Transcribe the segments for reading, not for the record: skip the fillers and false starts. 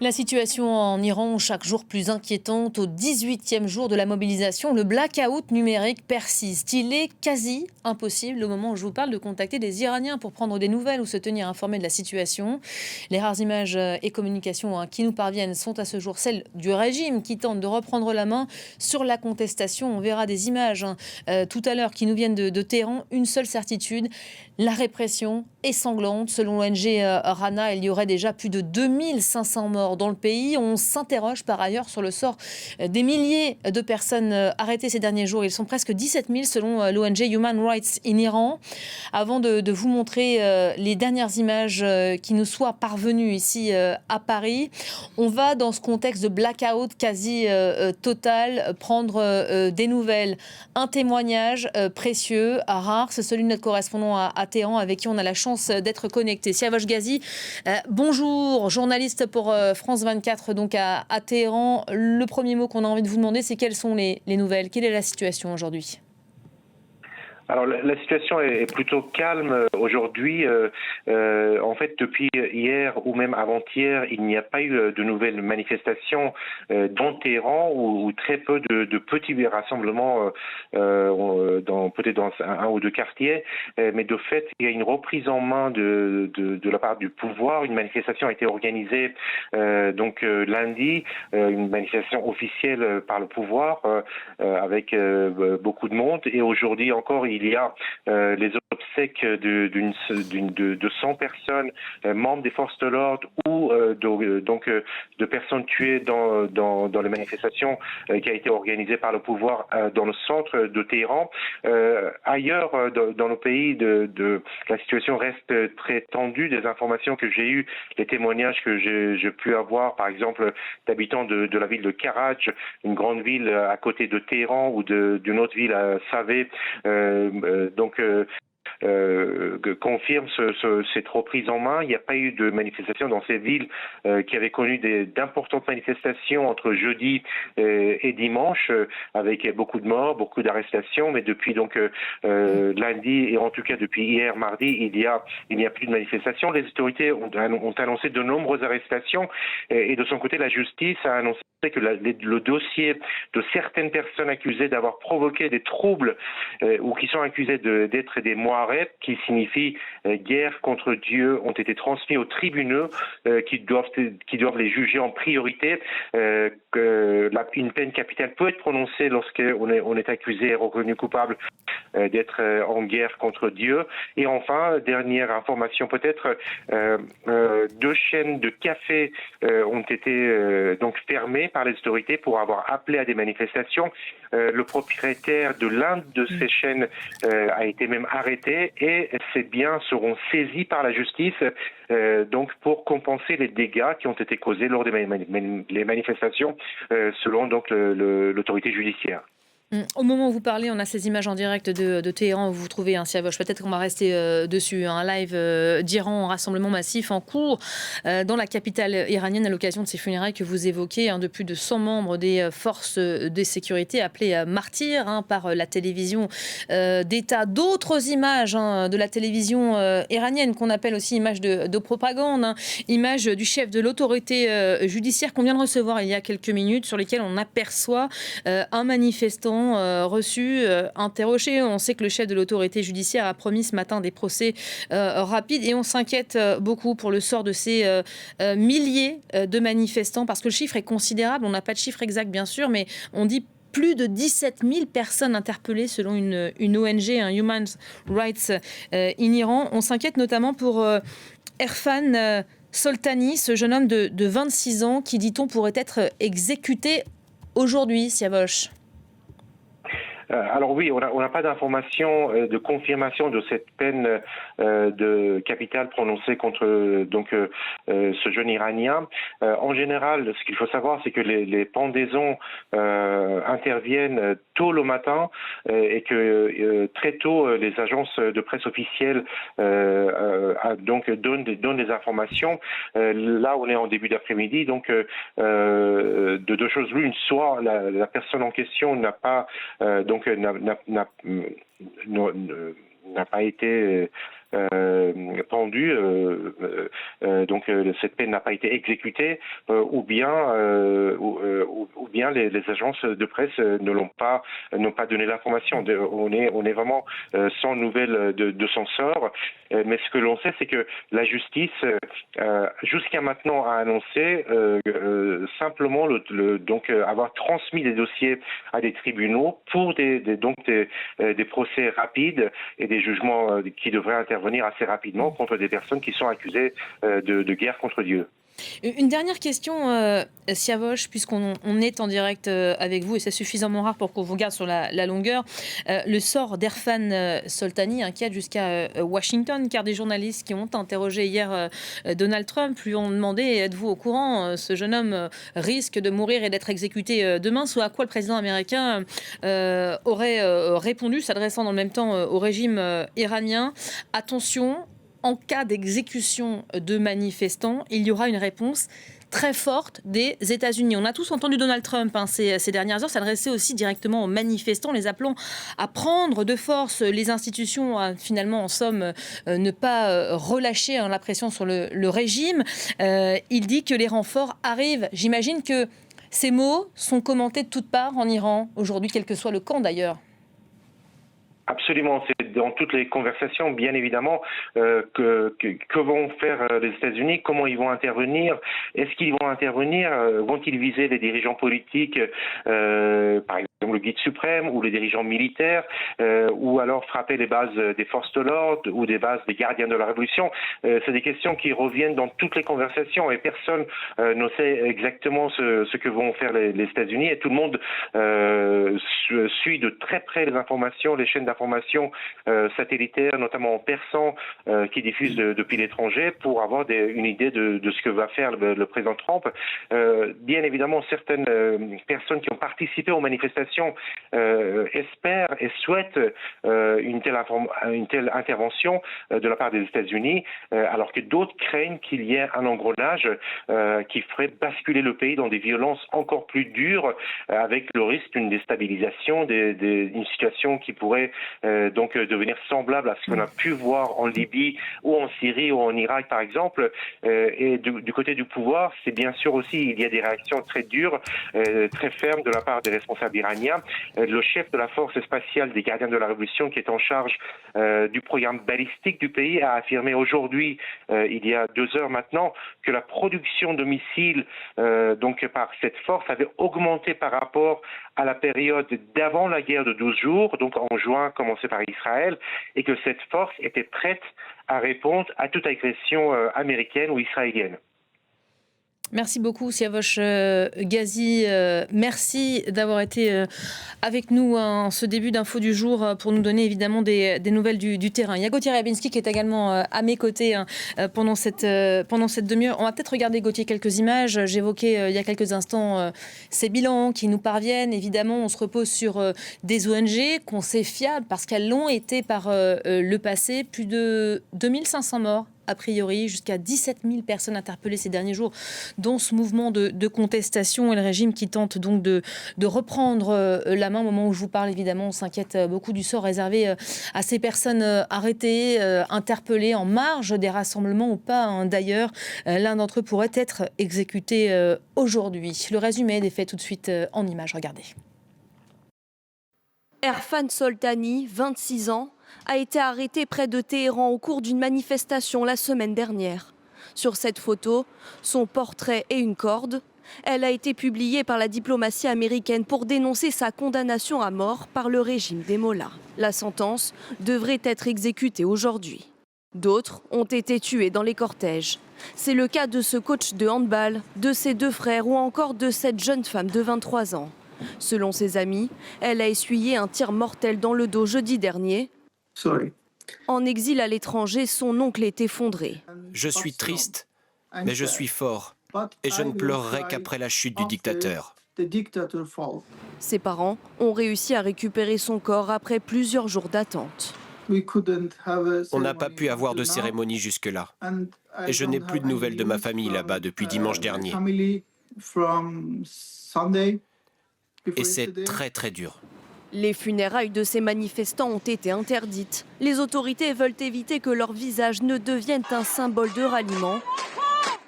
La situation en Iran, chaque jour plus inquiétante, au 18e jour de la mobilisation, le blackout numérique persiste. Il est quasi impossible, au moment où je vous parle, de contacter des Iraniens pour prendre des nouvelles ou se tenir informés de la situation. Les rares images et communications qui nous parviennent sont à ce jour celles du régime qui tente de reprendre la main sur la contestation. On verra des images tout à l'heure qui nous viennent de Téhéran. Une seule certitude, la répression est sanglante. Selon l'ONG Rana, il y aurait déjà plus de 2500 morts dans le pays. On s'interroge par ailleurs sur le sort des milliers de personnes arrêtées ces derniers jours. Ils sont presque 17 000 selon l'ONG Human Rights in Iran. Avant de vous montrer les dernières images qui nous soient parvenues ici à Paris, on va dans ce contexte de blackout quasi total prendre des nouvelles. Un témoignage précieux, rare, c'est celui de notre correspondant à Téhéran avec qui on a la chance d'être connecté. Siavash Ghazi, bonjour, journaliste pour France 24 donc à Téhéran. Le premier mot qu'on a envie de vous demander, c'est quelles sont les nouvelles? Quelle est la situation aujourd'hui? Alors la situation est plutôt calme aujourd'hui. En fait, depuis hier ou même avant-hier, il n'y a pas eu de nouvelles manifestations dans Téhéran ou très peu de petits rassemblements peut-être dans un ou deux quartiers. Mais de fait, il y a une reprise en main de la part du pouvoir. Une manifestation a été organisée lundi, une manifestation officielle par le pouvoir avec beaucoup de monde. Et aujourd'hui encore, il y a les obsèques de 100 personnes, membres des forces de l'ordre ou de personnes tuées dans les manifestations qui a été organisée par le pouvoir dans le centre de Téhéran. Ailleurs dans le pays, la situation reste très tendue. Des informations que j'ai eues, les témoignages que j'ai pu avoir, par exemple, d'habitants de la ville de Karaj, une grande ville à côté de Téhéran ou d'une autre ville à Savé, confirme cette reprise en main. Il n'y a pas eu de manifestation dans ces villes qui avaient connu d'importantes manifestations entre jeudi et dimanche, avec beaucoup de morts, beaucoup d'arrestations. Mais depuis lundi et en tout cas depuis hier mardi, il n'y a plus de manifestation. Les autorités ont annoncé de nombreuses arrestations et de son côté, la justice a annoncé que le dossier de certaines personnes accusées d'avoir provoqué des troubles ou qui sont accusées d'être des Moharet, qui signifie guerre contre Dieu, ont été transmis aux tribunaux qui doivent les juger en priorité. Une peine capitale peut être prononcée lorsqu'on est accusé et reconnu coupable d'être en guerre contre Dieu. Et enfin, dernière information peut-être, 2 chaînes de café ont été fermées par les autorités pour avoir appelé à des manifestations. Le propriétaire de l'une de ces chaînes a été même arrêté et ses biens seront saisis par la justice pour compenser les dégâts qui ont été causés lors des manifestations selon l'autorité judiciaire. Au moment où vous parlez, on a ces images en direct de Téhéran où vous vous trouvez, Siavash. Peut-être qu'on va rester dessus. Un live d'Iran, un rassemblement massif en cours dans la capitale iranienne à l'occasion de ces funérailles que vous évoquez, de plus de 100 membres des forces de sécurité appelés martyrs par la télévision d'État. D'autres images de la télévision iranienne qu'on appelle aussi images de propagande, images du chef de l'autorité judiciaire qu'on vient de recevoir il y a quelques minutes, sur lesquelles on aperçoit un manifestant reçu, interrogé. On sait que le chef de l'autorité judiciaire a promis ce matin des procès rapides et on s'inquiète beaucoup pour le sort de ces milliers de manifestants parce que le chiffre est considérable. On n'a pas de chiffre exact bien sûr, mais on dit plus de 17 000 personnes interpellées selon une ONG, un Human Rights in Iran. On s'inquiète notamment pour Erfan Soltani, ce jeune homme de 26 ans qui, dit-on, pourrait être exécuté aujourd'hui, Siavash. Alors oui, on n'a pas d'information de confirmation de cette peine de capitale prononcée contre ce jeune Iranien. En général, ce qu'il faut savoir, c'est que les pendaisons interviennent tôt le matin et que très tôt les agences de presse officielles donnent des informations. Là, on est en début d'après-midi, donc de deux choses l'une, soit la personne en question n'a pas n'a pas été pendu, donc cette peine n'a pas été exécutée, ou bien les agences de presse n'ont pas donné l'information. On est vraiment sans nouvelles de son sort. Mais ce que l'on sait, c'est que la justice, jusqu'à maintenant, a annoncé simplement donc avoir transmis des dossiers à des tribunaux pour des procès rapides et des jugements qui devraient intervenir assez rapidement contre des personnes qui sont accusées de guerre contre Dieu. Une dernière question, Siavosh, puisqu'on est en direct avec vous, et c'est suffisamment rare pour qu'on vous garde sur la longueur. Le sort d'Erfan Soltani inquiète jusqu'à Washington, car des journalistes qui ont interrogé hier Donald Trump lui ont demandé: êtes-vous au courant, ce jeune homme risque de mourir et d'être exécuté demain, ce à quoi le président américain aurait répondu, s'adressant dans le même temps au régime iranien: attention, en cas d'exécution de manifestants, il y aura une réponse très forte des États-Unis. On a tous entendu Donald Trump ces dernières heures s'adresser aussi directement aux manifestants, les appelant à prendre de force les institutions, à finalement, en somme, ne pas relâcher la pression sur le régime. Il dit que les renforts arrivent. J'imagine que ces mots sont commentés de toutes parts en Iran aujourd'hui, quel que soit le camp d'ailleurs. Absolument, c'est dans toutes les conversations, bien évidemment, que vont faire les États-Unis, comment ils vont intervenir, est-ce qu'ils vont intervenir, vont-ils viser les dirigeants politiques, par exemple le guide suprême ou les dirigeants militaires, ou alors frapper les bases des forces de l'ordre ou des bases des gardiens de la Révolution. C'est des questions qui reviennent dans toutes les conversations et personne ne sait exactement ce que vont faire les États-Unis, et tout le monde suit de très près les informations, les chaînes d'information satellitaires, notamment en persan, qui diffusent depuis l'étranger, pour avoir une idée de ce que va faire le président Trump. Bien évidemment, certaines personnes qui ont participé aux manifestations espèrent et souhaitent une telle intervention de la part des États-Unis, alors que d'autres craignent qu'il y ait un engrenage qui ferait basculer le pays dans des violences encore plus dures, avec le risque d'une déstabilisation, d'une situation qui pourrait donc devenir semblable à ce qu'on a pu voir en Libye ou en Syrie ou en Irak par exemple. Et du côté du pouvoir, c'est bien sûr aussi, il y a des réactions très dures, très fermes de la part des responsables iraniens. Le chef de la force spatiale des gardiens de la Révolution, qui est en charge du programme balistique du pays, a affirmé aujourd'hui, il y a 2 heures maintenant, que la production de missiles donc par cette force avait augmenté par rapport à la période d'avant la guerre de 12 jours, donc en juin, commencé par Israël, et que cette force était prête à répondre à toute agression américaine ou israélienne. Merci beaucoup, Siavosh Ghazi. Merci d'avoir été avec nous en ce début d'Info du jour pour nous donner évidemment des nouvelles du terrain. Il y a Gauthier Rabinski qui est également à mes côtés pendant cette demi-heure. On va peut-être regarder, Gauthier, quelques images. J'évoquais il y a quelques instants ces bilans qui nous parviennent. Évidemment, on se repose sur des ONG qu'on sait fiables parce qu'elles l'ont été par le passé. Plus de 2500 morts a priori, jusqu'à 17 000 personnes interpellées ces derniers jours, dont ce mouvement de contestation, et le régime qui tente donc de reprendre la main. Au moment où je vous parle, évidemment, on s'inquiète beaucoup du sort réservé à ces personnes arrêtées, interpellées en marge des rassemblements ou pas. D'ailleurs, l'un d'entre eux pourrait être exécuté aujourd'hui. Le résumé des faits tout de suite en images. Regardez. Erfan Soltani, 26 ans, a été arrêté près de Téhéran au cours d'une manifestation la semaine dernière. Sur cette photo, son portrait et une corde. Elle a été publiée par la diplomatie américaine pour dénoncer sa condamnation à mort par le régime des Mollahs. La sentence devrait être exécutée aujourd'hui. D'autres ont été tués dans les cortèges. C'est le cas de ce coach de handball, de ses 2 frères ou encore de cette jeune femme de 23 ans. Selon ses amis, elle a essuyé un tir mortel dans le dos jeudi dernier. En exil à l'étranger, son oncle est effondré. Je suis triste, mais je suis fort. Et je ne pleurerai qu'après la chute du dictateur. Ses parents ont réussi à récupérer son corps après plusieurs jours d'attente. On n'a pas pu avoir de cérémonie jusque-là. Et je n'ai plus de nouvelles de ma famille là-bas depuis dimanche dernier. Et c'est très très dur. Les funérailles de ces manifestants ont été interdites. Les autorités veulent éviter que leurs visages ne deviennent un symbole de ralliement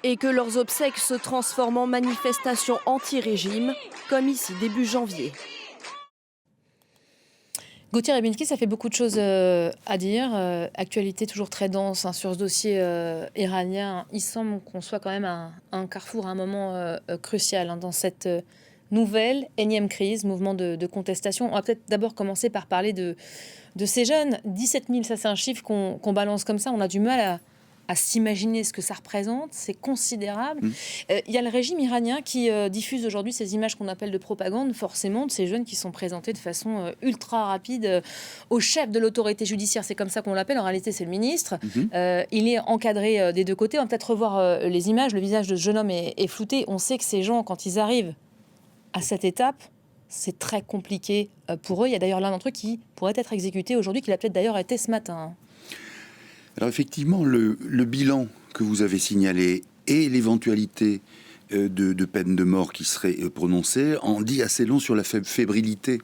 et que leurs obsèques se transforment en manifestations anti-régime, comme ici début janvier. Gauthier Rebinski, ça fait beaucoup de choses à dire. Actualité toujours très dense sur ce dossier iranien. Il semble qu'on soit quand même à un carrefour, à un moment crucial dans cette nouvelle énième crise, mouvement de contestation. On va peut-être d'abord commencer par parler de ces jeunes. 17 000, ça c'est un chiffre qu'on balance comme ça. On a du mal à s'imaginer ce que ça représente, c'est considérable. Il y a le régime iranien qui diffuse aujourd'hui ces images qu'on appelle de propagande, forcément, de ces jeunes qui sont présentés de façon ultra rapide au chef de l'autorité judiciaire. C'est comme ça qu'on l'appelle, en réalité c'est le ministre. Il est encadré des deux côtés. On va peut-être revoir les images. Le visage de ce jeune homme est flouté. On sait que ces gens, quand ils arrivent à cette étape, c'est très compliqué pour eux. Il y a d'ailleurs l'un d'entre eux qui pourrait être exécuté aujourd'hui, qui l'a peut-être d'ailleurs été ce matin. Alors effectivement, le bilan que vous avez signalé et l'éventualité de peine de mort qui serait prononcée en dit assez long sur la fébrilité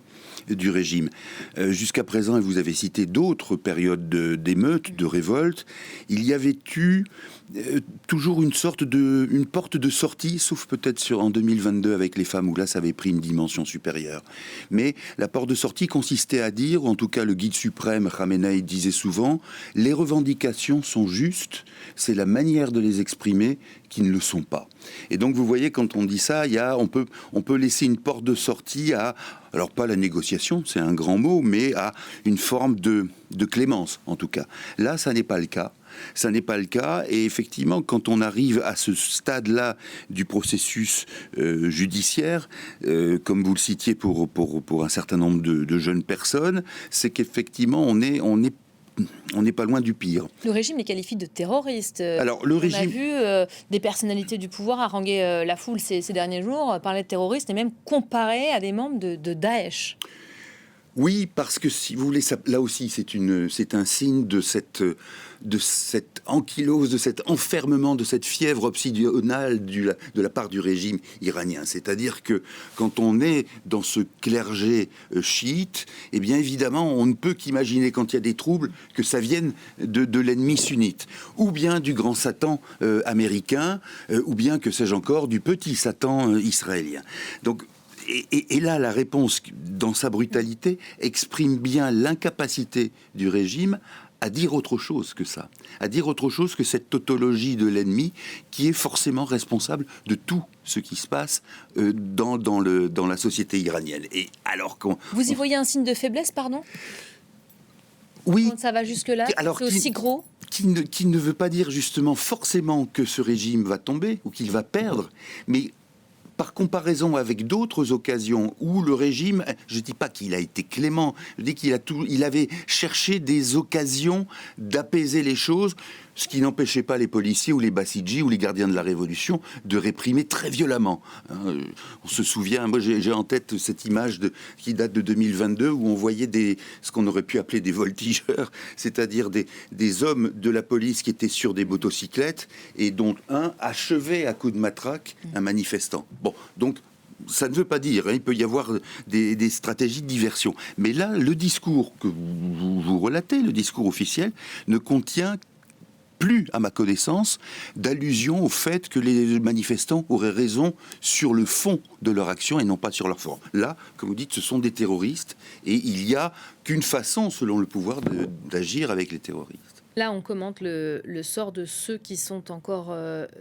du régime. Jusqu'à présent, et vous avez cité d'autres périodes d'émeutes, de révoltes, il y avait eu toujours une porte de sortie, sauf peut-être en 2022 avec les femmes, où là ça avait pris une dimension supérieure. Mais la porte de sortie consistait à dire, ou en tout cas le guide suprême Khamenei disait souvent, les revendications sont justes, c'est la manière de les exprimer qui ne le sont pas. Et donc vous voyez, quand on dit ça, on peut laisser une porte de sortie à, alors pas la négociation, c'est un grand mot, mais à une forme de clémence en tout cas. Là, ça n'est pas le cas. Ça n'est pas le cas, et effectivement, quand on arrive à ce stade-là du processus judiciaire, comme vous le citiez pour un certain nombre de jeunes personnes, c'est qu'effectivement, on n'est pas loin du pire. Le régime les qualifie de terroristes. Alors, on a vu des personnalités du pouvoir haranguer la foule ces derniers jours, parler de terroristes et même comparer à des membres de Daesh. Oui, parce que si vous voulez, là aussi, c'est un signe de cette ankylose, de cet enfermement, de cette fièvre obsidionale de la part du régime iranien. C'est-à-dire que quand on est dans ce clergé chiite, eh bien évidemment, on ne peut qu'imaginer quand il y a des troubles que ça vienne de l'ennemi sunnite, ou bien du grand Satan américain, ou bien, que sais-je encore, du petit Satan israélien. Donc, et là, la réponse, dans sa brutalité, exprime bien l'incapacité du régime à dire autre chose que ça, à dire autre chose que cette tautologie de l'ennemi qui est forcément responsable de tout ce qui se passe dans la société iranienne. Et alors Vous y voyez un signe de faiblesse, pardon ? Oui. Quand ça va jusque-là, c'est aussi gros ? Qui ne veut pas dire justement forcément que ce régime va tomber ou qu'il va perdre, mais par comparaison avec d'autres occasions où le régime, je ne dis pas qu'il a été clément, je dis qu'il avait cherché des occasions d'apaiser les choses, ce qui n'empêchait pas les policiers ou les bassidjis ou les gardiens de la Révolution de réprimer très violemment. On se souvient, moi j'ai en tête cette image qui date de 2022 où on voyait ce qu'on aurait pu appeler des voltigeurs, c'est-à-dire des hommes de la police qui étaient sur des motocyclettes et dont un achevait à coups de matraque un manifestant. Bon, donc ça ne veut pas dire, il peut y avoir des stratégies de diversion. Mais là, le discours que vous relatez, le discours officiel, ne contient plus, à ma connaissance, d'allusion au fait que les manifestants auraient raison sur le fond de leur action et non pas sur leur forme. Là, comme vous dites, ce sont des terroristes et il n'y a qu'une façon, selon le pouvoir, d'agir avec les terroristes. Là, on commente le sort de ceux qui sont encore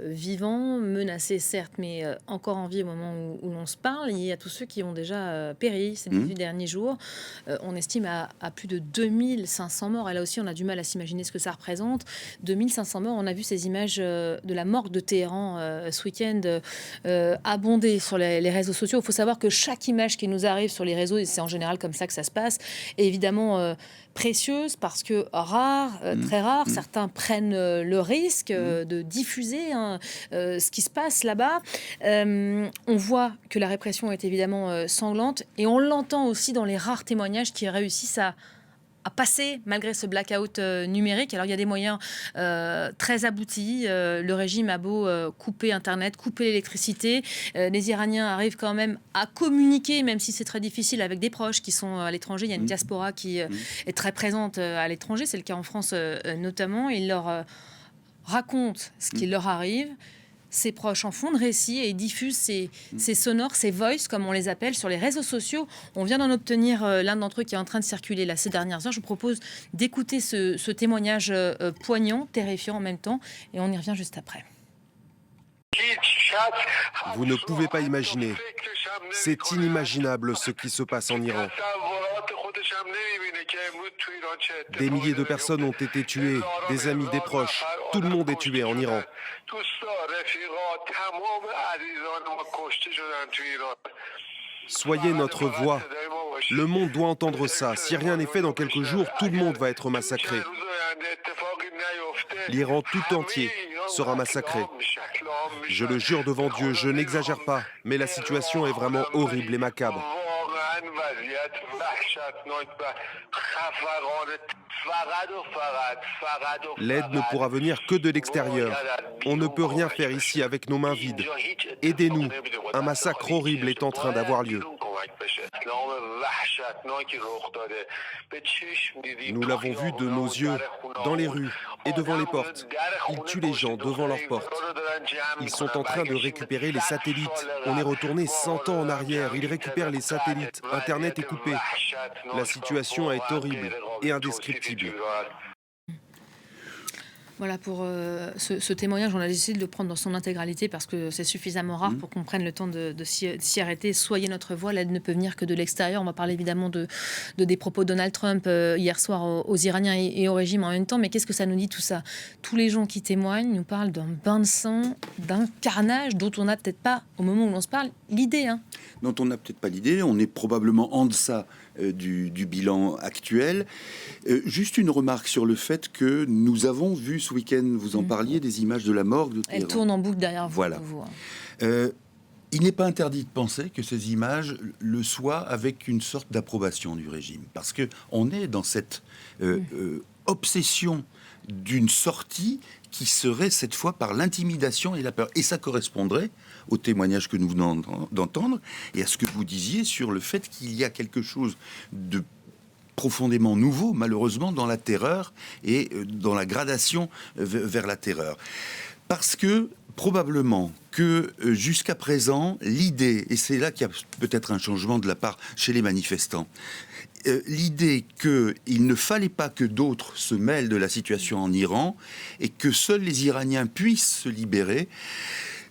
vivants, menacés certes, mais encore en vie au moment où l'on se parle. Il y a tous ceux qui ont déjà péri ces 18 derniers jours. On estime à plus de 2500 morts. Et là aussi, on a du mal à s'imaginer ce que ça représente. 2500 morts, on a vu ces images de la morgue de Téhéran ce week-end abonder sur les réseaux sociaux. Il faut savoir que chaque image qui nous arrive sur les réseaux, et c'est en général comme ça que ça se passe, est évidemment précieuse parce que rare, très rare. Certains prennent le risque de diffuser ce qui se passe là-bas. On voit que la répression est évidemment sanglante et on l'entend aussi dans les rares témoignages qui réussissent à passer malgré ce blackout numérique. Alors il y a des moyens très aboutis. Le régime a beau couper Internet, couper l'électricité. Les Iraniens arrivent quand même à communiquer, même si c'est très difficile, avec des proches qui sont à l'étranger. Il y a une diaspora qui est très présente à l'étranger. C'est le cas en France notamment. Ils leur racontent ce qui leur arrive. Ses proches en font de récits et diffusent ces sonores, ces voices, comme on les appelle, sur les réseaux sociaux. On vient d'en obtenir l'un d'entre eux qui est en train de circuler là, ces dernières heures. Je vous propose d'écouter ce témoignage poignant, terrifiant en même temps, et on y revient juste après. Vous ne pouvez pas imaginer. C'est inimaginable ce qui se passe en Iran. Des milliers de personnes ont été tuées, des amis, des proches. Tout le monde est tué en Iran. Soyez notre voix. Le monde doit entendre ça. Si rien n'est fait dans quelques jours, tout le monde va être massacré. L'Iran tout entier sera massacré. Je le jure devant Dieu, je n'exagère pas, mais la situation est vraiment horrible et macabre. L'aide ne pourra venir que de l'extérieur. On ne peut rien faire ici avec nos mains vides. Aidez-nous. Un massacre horrible est en train d'avoir lieu. Nous l'avons vu de nos yeux, dans les rues et devant les portes. Ils tuent les gens devant leurs portes. Ils sont en train de récupérer les satellites. On est retourné 100 ans en arrière. Ils récupèrent les satellites. Internet est coupé. La situation est horrible et indescriptible. Voilà pour ce témoignage, on a décidé de le prendre dans son intégralité parce que c'est suffisamment rare pour qu'on prenne le temps de s'y arrêter. Soyez notre voix, l'aide ne peut venir que de l'extérieur. On va parler évidemment des propos de Donald Trump hier soir aux Iraniens et au régime en même temps. Mais qu'est-ce que ça nous dit tout ça? Tous les gens qui témoignent nous parlent d'un bain de sang, d'un carnage dont on n'a peut-être pas, au moment où l'on se parle, l'idée. Dont on n'a peut-être pas l'idée, on est probablement en deçà du bilan actuel. Juste une remarque sur le fait que nous avons vu ce week-end, vous en parliez, des images de la morgue de Téhéran. Elle tourne en boucle derrière vous. Voilà. Il n'est pas interdit de penser que ces images le soient avec une sorte d'approbation du régime. Parce qu'on est dans cette obsession d'une sortie qui serait cette fois par l'intimidation et la peur. Et ça correspondrait au témoignage que nous venons d'entendre et à ce que vous disiez sur le fait qu'il y a quelque chose de profondément nouveau, malheureusement, dans la terreur et dans la gradation vers la terreur. Parce que, probablement, que jusqu'à présent, l'idée, et c'est là qu'il y a peut-être un changement de la part chez les manifestants, l'idée qu'il ne fallait pas que d'autres se mêlent de la situation en Iran et que seuls les Iraniens puissent se libérer,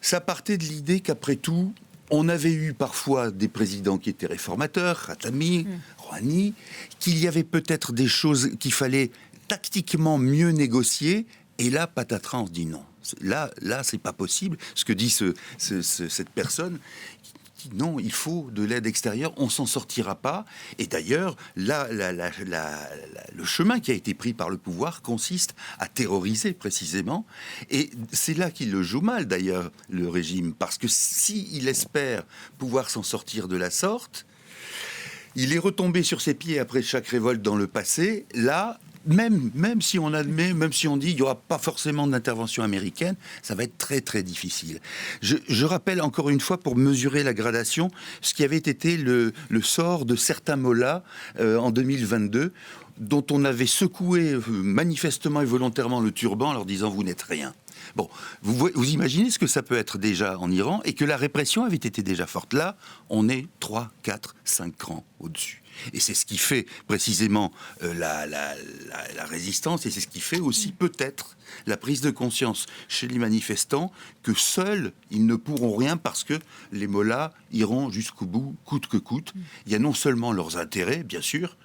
ça partait de l'idée qu'après tout, on avait eu parfois des présidents qui étaient réformateurs, Khatami, Rouhani, qu'il y avait peut-être des choses qu'il fallait tactiquement mieux négocier, et là, patatras, on se dit non. Là, c'est pas possible. Ce que dit cette personne, non, il faut de l'aide extérieure, on s'en sortira pas. Et d'ailleurs, là, le chemin qui a été pris par le pouvoir consiste à terroriser précisément. Et c'est là qu'il le joue mal, d'ailleurs, le régime. Parce que s'il espère pouvoir s'en sortir de la sorte, il est retombé sur ses pieds après chaque révolte dans le passé. Là, même si on admet, même si on dit qu'il n'y aura pas forcément d'intervention américaine, ça va être très très difficile. Je rappelle encore une fois, pour mesurer la gradation, ce qui avait été le sort de certains mollahs en 2022, dont on avait secoué manifestement et volontairement le turban en leur disant « vous n'êtes rien ». Bon, vous imaginez ce que ça peut être déjà en Iran et que la répression avait été déjà forte. Là, on est 3, 4, 5 crans au-dessus. Et c'est ce qui fait précisément la résistance et c'est ce qui fait aussi peut-être la prise de conscience chez les manifestants que seuls ils ne pourront rien parce que les mollahs iront jusqu'au bout, coûte que coûte. Il y a non seulement leurs intérêts, bien sûr,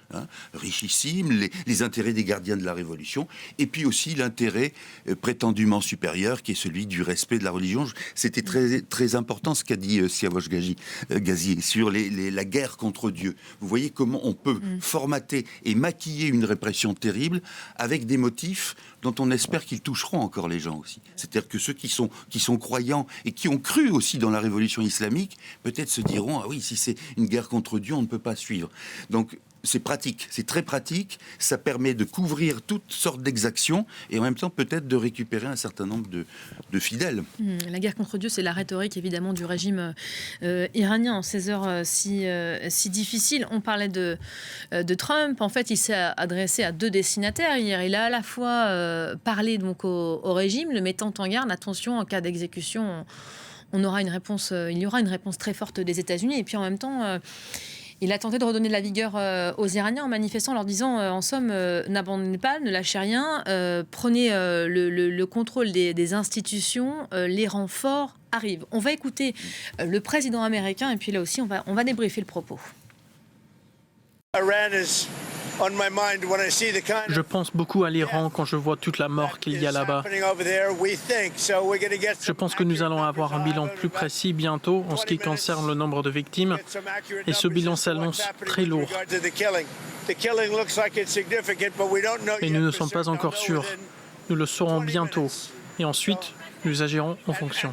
richissimes, les intérêts des gardiens de la Révolution, et puis aussi l'intérêt prétendument supérieur qui est celui du respect de la religion. C'était très, très important ce qu'a dit Siavash Ghazi sur la guerre contre Dieu. Vous voyez comment on peut formater et maquiller une répression terrible avec des motifs dont on espère qu'ils toucheront encore les gens aussi. C'est-à-dire que ceux qui sont croyants et qui ont cru aussi dans la révolution islamique, peut-être se diront « Ah oui, si c'est une guerre contre Dieu, on ne peut pas suivre ». Donc, c'est pratique, c'est très pratique. Ça permet de couvrir toutes sortes d'exactions et en même temps peut-être de récupérer un certain nombre de fidèles. La guerre contre Dieu, c'est la rhétorique évidemment du régime iranien en ces heures si difficiles. On parlait de Trump. En fait, il s'est adressé à 2 destinataires hier. Il a à la fois parlé donc au régime, le mettant en garde. Attention, en cas d'exécution, il y aura une réponse très forte des États-Unis. Et puis en même temps, il a tenté de redonner de la vigueur aux Iraniens en manifestant, en leur disant en somme, n'abandonnez pas, ne lâchez rien, prenez le contrôle des institutions, les renforts arrivent. On va écouter le président américain et puis là aussi on va débriefer le propos. Je pense beaucoup à l'Iran quand je vois toute la mort qu'il y a là-bas. Je pense que nous allons avoir un bilan plus précis bientôt en ce qui concerne le nombre de victimes. Et ce bilan s'annonce très lourd. Et nous ne sommes pas encore sûrs. Nous le saurons bientôt. Et ensuite, nous agirons en fonction.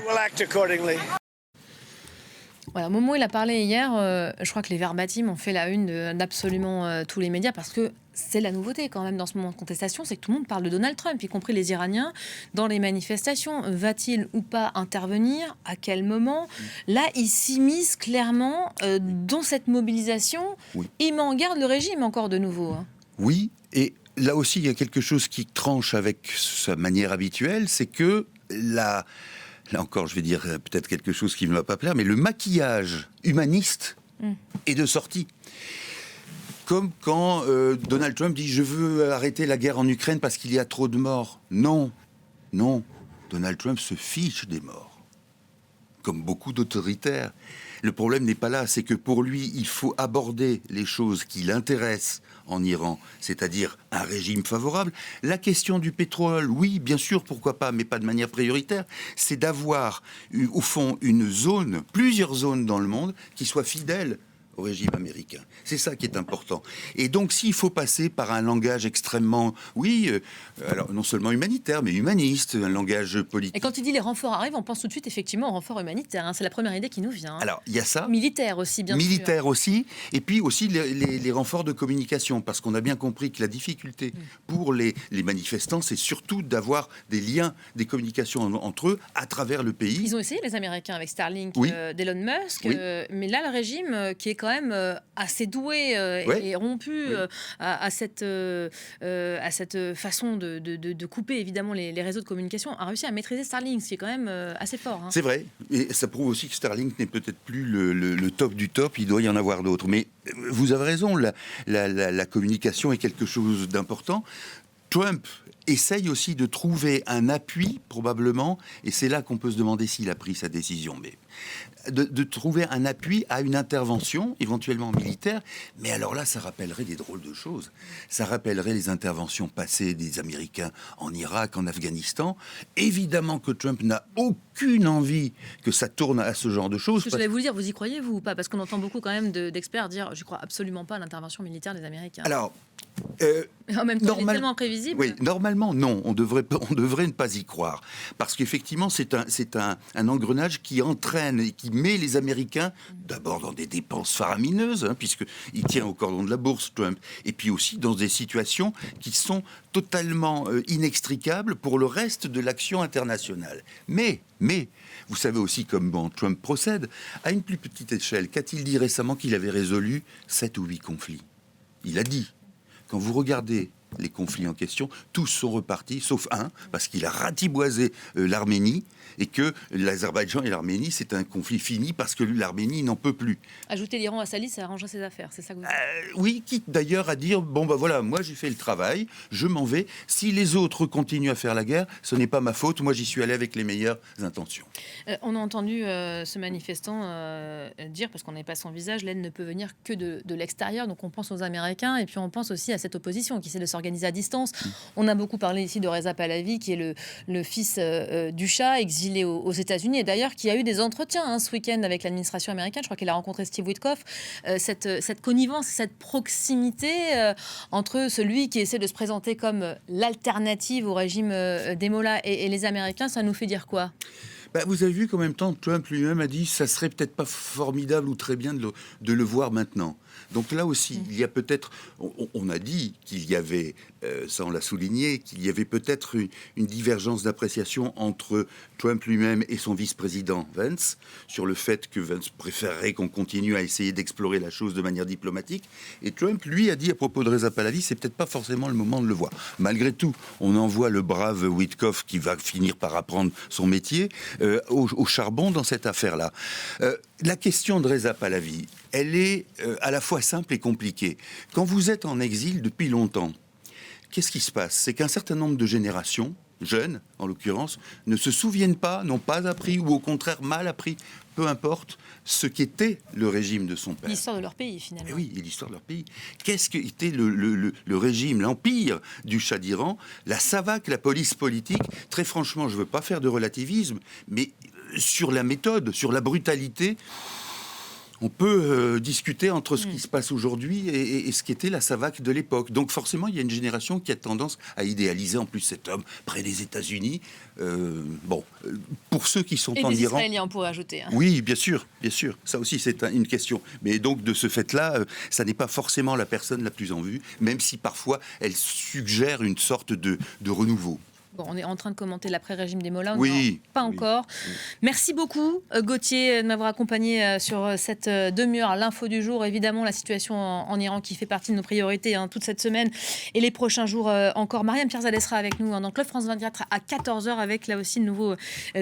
Voilà, au moment où il a parlé hier, je crois que les verbatims ont fait la une d'absolument tous les médias parce que c'est la nouveauté quand même dans ce moment de contestation, c'est que tout le monde parle de Donald Trump, y compris les Iraniens, dans les manifestations. Va-t-il ou pas intervenir ? À quel moment ? Là, il s'immisce clairement dans cette mobilisation. Oui. Il met en garde le régime encore de nouveau. Oui, et là aussi, il y a quelque chose qui tranche avec sa manière habituelle, c'est que là encore, je vais dire peut-être quelque chose qui ne va pas plaire, mais le maquillage humaniste est de sortie. Comme quand Donald Trump dit « Je veux arrêter la guerre en Ukraine parce qu'il y a trop de morts ». Non, non, Donald Trump se fiche des morts, comme beaucoup d'autoritaires. Le problème n'est pas là, c'est que pour lui, il faut aborder les choses qui l'intéressent en Iran, c'est-à-dire un régime favorable. La question du pétrole, oui, bien sûr, pourquoi pas, mais pas de manière prioritaire, c'est d'avoir, au fond, une zone, plusieurs zones dans le monde qui soient fidèles au régime américain. C'est ça qui est important. Et donc, s'il faut passer par un langage extrêmement, alors non seulement humanitaire, mais humaniste, un langage politique. Et quand il dit les renforts arrivent, on pense tout de suite effectivement aux renforts humanitaires. C'est la première idée qui nous vient. Alors, il y a ça. Militaire aussi, bien sûr. Militaire aussi. Et puis aussi les renforts de communication. Parce qu'on a bien compris que la difficulté pour les manifestants, c'est surtout d'avoir des liens, des communications entre eux à travers le pays. Ils ont essayé, les Américains, avec Starlink d'Elon Musk. Oui. Mais là, le régime qui est quand même assez doué et rompu à cette façon de couper évidemment les réseaux de communication, a réussi à maîtriser Starlink, ce qui est quand même assez fort. C'est vrai, et ça prouve aussi que Starlink n'est peut-être plus le top du top, il doit y en avoir d'autres. Mais vous avez raison, la communication est quelque chose d'important. Trump essaye aussi de trouver un appui, probablement, et c'est là qu'on peut se demander s'il a pris sa décision, mais de trouver un appui à une intervention, éventuellement militaire, mais alors là, ça rappellerait des drôles de choses. Ça rappellerait les interventions passées des Américains en Irak, en Afghanistan. Évidemment que Trump n'a aucune envie que ça tourne à ce genre de choses. Je voulais vous dire, vous y croyez, vous, ou pas ? Parce qu'on entend beaucoup quand même d'experts dire « je ne crois absolument pas à l'intervention militaire des Américains ». Alors, en même temps, il est tellement imprévisible. Oui, normalement, non. On devrait ne pas y croire. Parce qu'effectivement, c'est un engrenage qui entraîne et qui met les Américains d'abord dans des dépenses faramineuses, puisqu'il tient au cordon de la bourse, Trump, et puis aussi dans des situations qui sont totalement inextricables pour le reste de l'action internationale. Mais, vous savez aussi comment Trump procède, à une plus petite échelle. Qu'a-t-il dit récemment qu'il avait résolu 7 ou 8 conflits ? Il a dit. Quand vous regardez les conflits en question, tous sont repartis, sauf un, parce qu'il a ratiboisé l'Arménie, et que l'Azerbaïdjan et l'Arménie, c'est un conflit fini, parce que l'Arménie n'en peut plus. Ajouter l'Iran à sa liste, ça arrangerait ses affaires, c'est ça que vous dites ? Oui, quitte d'ailleurs à dire, voilà, moi j'ai fait le travail, je m'en vais, si les autres continuent à faire la guerre, ce n'est pas ma faute, moi j'y suis allé avec les meilleures intentions. On a entendu ce manifestant dire, parce qu'on n'avait pas son visage, l'aide ne peut venir que de l'extérieur, donc on pense aux Américains, et puis on pense aussi à cette opposition qui essaie de s'organiser à distance. On a beaucoup parlé ici de Reza Pahlavi, qui est le fils du Shah, exilé aux États-Unis, et d'ailleurs qui a eu des entretiens ce week-end avec l'administration américaine. Je crois qu'il a rencontré Steve Witkoff. Cette connivence, cette proximité entre celui qui essaie de se présenter comme l'alternative au régime des Mollahs et les Américains, ça nous fait dire quoi ? Vous avez vu qu'en même temps, Trump lui-même a dit ça serait peut-être pas formidable ou très bien de le voir maintenant. Donc là aussi, il y a peut-être, on a dit qu'il y avait, ça on l'a souligné, qu'il y avait peut-être une divergence d'appréciation entre Trump lui-même et son vice-président Vance, sur le fait que Vance préférerait qu'on continue à essayer d'explorer la chose de manière diplomatique. Et Trump, lui, a dit à propos de Reza Pahlavi, c'est peut-être pas forcément le moment de le voir. Malgré tout, on envoie le brave Witkoff qui va finir par apprendre son métier au charbon dans cette affaire-là. La question de Reza Pahlavi, elle est à la fois simple et compliquée. Quand vous êtes en exil depuis longtemps, qu'est-ce qui se passe? C'est qu'un certain nombre de générations, jeunes en l'occurrence, ne se souviennent pas, n'ont pas appris ou au contraire mal appris, peu importe, ce qu'était le régime de son père. L'histoire de leur pays, finalement. Et oui, et l'histoire de leur pays. Qu'est-ce qu'était le régime, l'empire du Shah d'Iran, la SAVAK, la police politique? Très franchement, je ne veux pas faire de relativisme, mais sur la méthode, sur la brutalité, on peut discuter entre ce qui se passe aujourd'hui et ce qu'était la SAVAK de l'époque. Donc forcément, il y a une génération qui a tendance à idéaliser en plus cet homme près des États-Unis. Pour ceux qui sont en Iran... Et des Israéliens, on pourrait ajouter. Oui, bien sûr. Ça aussi, c'est une question. Mais donc, de ce fait-là, ça n'est pas forcément la personne la plus en vue, même si parfois, elle suggère une sorte de renouveau. Bon, on est en train de commenter l'après-régime des Mollahs. Oui. Pas encore. Merci beaucoup, Gauthier, de m'avoir accompagné sur cette demi-heure. L'info du jour, évidemment, la situation en Iran qui fait partie de nos priorités toute cette semaine et les prochains jours encore. Mariam Pierzadeh sera avec nous dans Club France 24 à 14h avec là aussi de nouveaux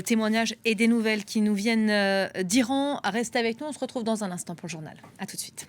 témoignages et des nouvelles qui nous viennent d'Iran. Restez avec nous, on se retrouve dans un instant pour le journal. À tout de suite.